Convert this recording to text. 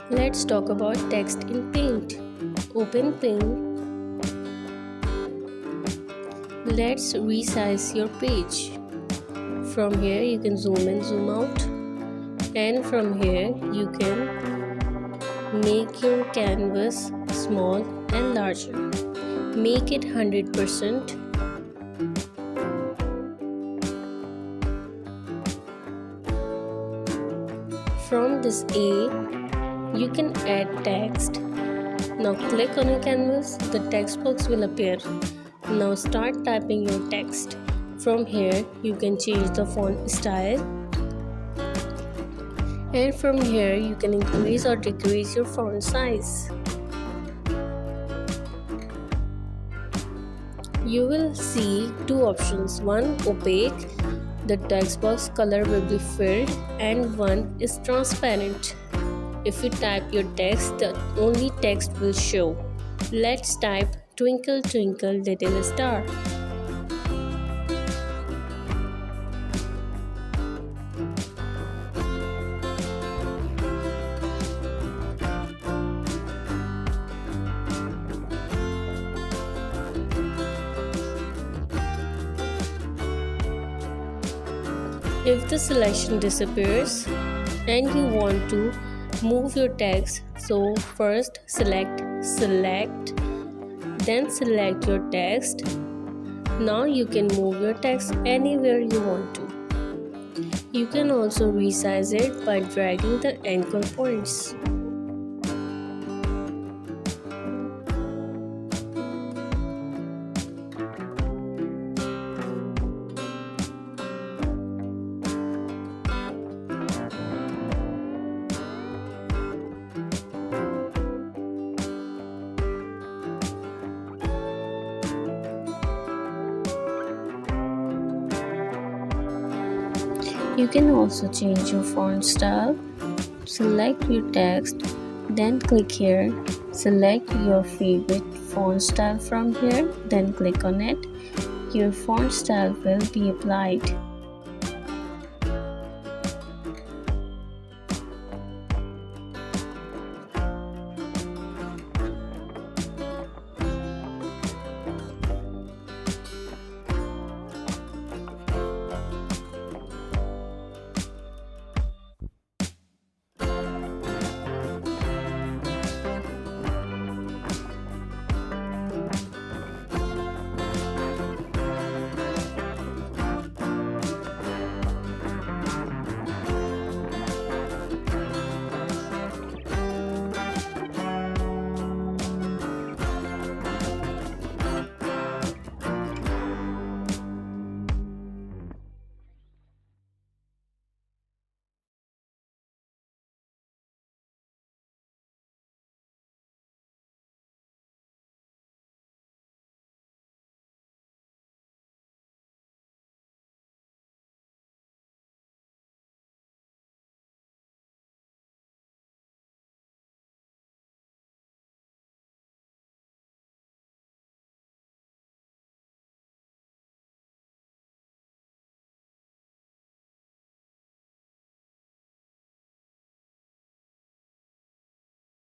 Let's talk about text in Paint. Open Paint. Let's resize your page. From here you can zoom in, zoom out, and from here you can make your canvas small and larger. Make it 100%. From this A, you can add text. Now click on your canvas, the text box will appear. Now start typing your text. From here, you can change the font style. And from here, you can increase or decrease your font size. You will see two options. One, opaque. The text box color will be filled, and one is transparent. If you type your text, the only text will show. Let's type Twinkle Twinkle Little Star. If the selection disappears and you want to move your text, so first select, then select your text. Now you can move your text anywhere you want to. You can also resize it by dragging the anchor points. You can also change your font style. Select your text, then click here. Select your favorite font style from here, then click on it. Your font style will be applied.